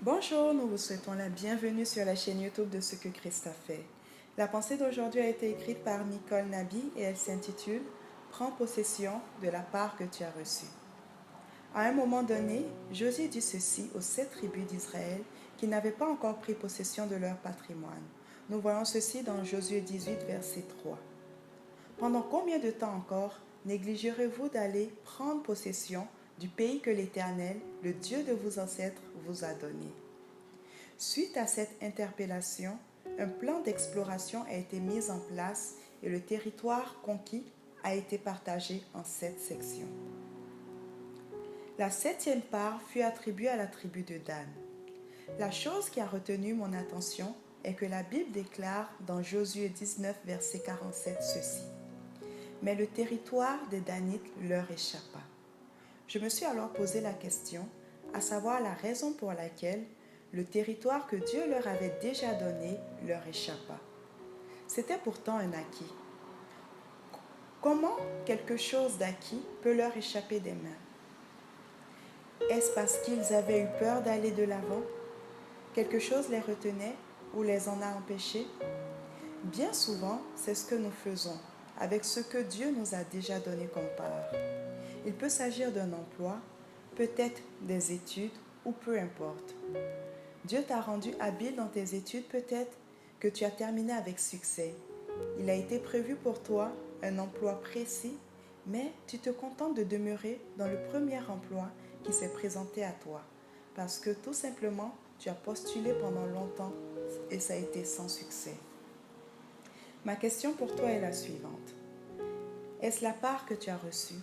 Bonjour, nous vous souhaitons la bienvenue sur la chaîne YouTube de Ce que Christ a fait. La pensée d'aujourd'hui a été écrite par Nicole Nabi et elle s'intitule « Prends possession de la part que tu as reçue ». À un moment donné, Josué dit ceci aux 7 tribus d'Israël qui n'avaient pas encore pris possession de leur patrimoine. Nous voyons ceci dans Josué 18, verset 3. « Pendant combien de temps encore négligerez-vous d'aller prendre possession du pays que l'Éternel, le Dieu de vos ancêtres, vous a donné ?» Suite à cette interpellation, un plan d'exploration a été mis en place et le territoire conquis a été partagé en 7 sections. La 7e part fut attribuée à la tribu de Dan. La chose qui a retenu mon attention est que la Bible déclare dans Josué 19, verset 47 ceci. « Mais le territoire des Danites leur échappa. » Je me suis alors posé la question, à savoir la raison pour laquelle le territoire que Dieu leur avait déjà donné leur échappa. C'était pourtant un acquis. Comment quelque chose d'acquis peut leur échapper des mains? Est-ce parce qu'ils avaient eu peur d'aller de l'avant? Quelque chose les retenait ou les en a empêchés? Bien souvent, c'est ce que nous faisons avec ce que Dieu nous a déjà donné comme part. Il peut s'agir d'un emploi, peut-être des études ou peu importe. Dieu t'a rendu habile dans tes études, peut-être que tu as terminé avec succès. Il a été prévu pour toi un emploi précis, mais tu te contentes de demeurer dans le premier emploi qui s'est présenté à toi, parce que tout simplement, tu as postulé pendant longtemps et ça a été sans succès. Ma question pour toi est la suivante. Est-ce la part que tu as reçue?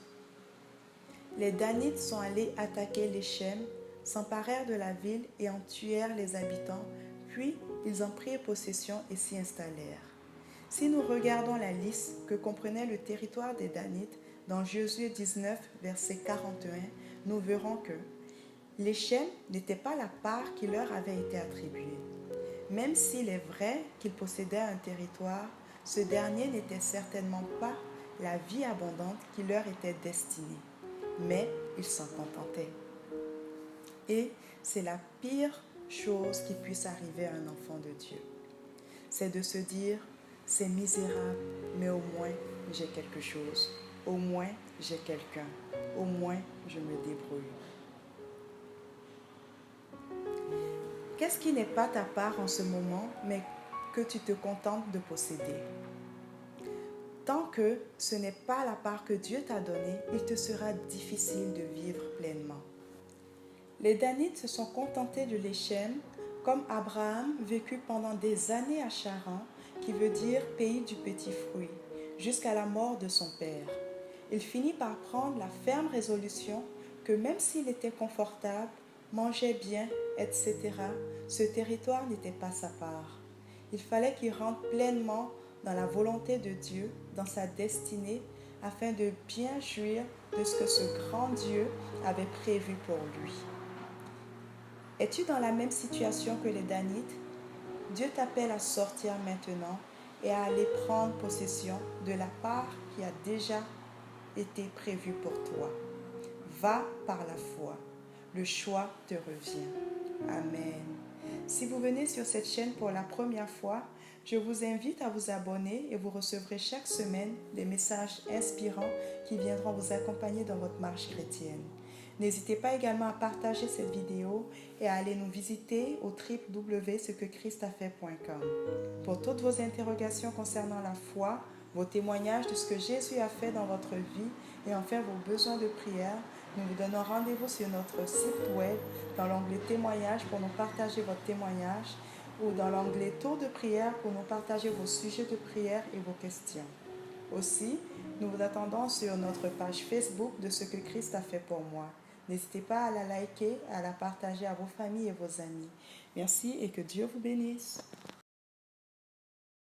Les Danites sont allés attaquer les Shem, s'emparèrent de la ville et en tuèrent les habitants, puis ils en prirent possession et s'y installèrent. Si nous regardons la liste que comprenait le territoire des Danites dans Josué 19, verset 41, nous verrons que les Shem n'étaient pas la part qui leur avait été attribuée. Même s'il est vrai qu'ils possédaient un territoire, ce dernier n'était certainement pas la vie abondante qui leur était destinée. Mais ils s'en contentaient. Et c'est la pire chose qui puisse arriver à un enfant de Dieu. C'est de se dire, c'est misérable, mais au moins j'ai quelque chose. Au moins j'ai quelqu'un. Au moins je me débrouille. Qu'est-ce qui n'est pas ta part en ce moment, mais que tu te contentes de posséder? Tant que ce n'est pas la part que Dieu t'a donnée, il te sera difficile de vivre pleinement. Les Danites se sont contentés de l'Échem, comme Abraham vécut pendant des années à Charan, qui veut dire pays du petit fruit, jusqu'à la mort de son père. Il finit par prendre la ferme résolution que même s'il était confortable, mangeait bien, etc., ce territoire n'était pas sa part. Il fallait qu'il rentre pleinement dans la volonté de Dieu, dans sa destinée, afin de bien jouir de ce que ce grand Dieu avait prévu pour lui. Es-tu dans la même situation que les Danites? Dieu t'appelle à sortir maintenant et à aller prendre possession de la part qui a déjà été prévue pour toi. Va par la foi. Le choix te revient. Amen. Si vous venez sur cette chaîne pour la première fois, je vous invite à vous abonner et vous recevrez chaque semaine des messages inspirants qui viendront vous accompagner dans votre marche chrétienne. N'hésitez pas également à partager cette vidéo et à aller nous visiter au www.cequechristafait.com. Pour toutes vos interrogations concernant la foi, vos témoignages de ce que Jésus a fait dans votre vie et enfin vos besoins de prière, nous vous donnons rendez-vous sur notre site web dans l'onglet témoignages pour nous partager votre témoignage ou dans l'onglet tour de prière pour nous partager vos sujets de prière et vos questions. Aussi, nous vous attendons sur notre page Facebook de Ce que Christ a fait pour moi. N'hésitez pas à la liker, à la partager à vos familles et vos amis. Merci et que Dieu vous bénisse.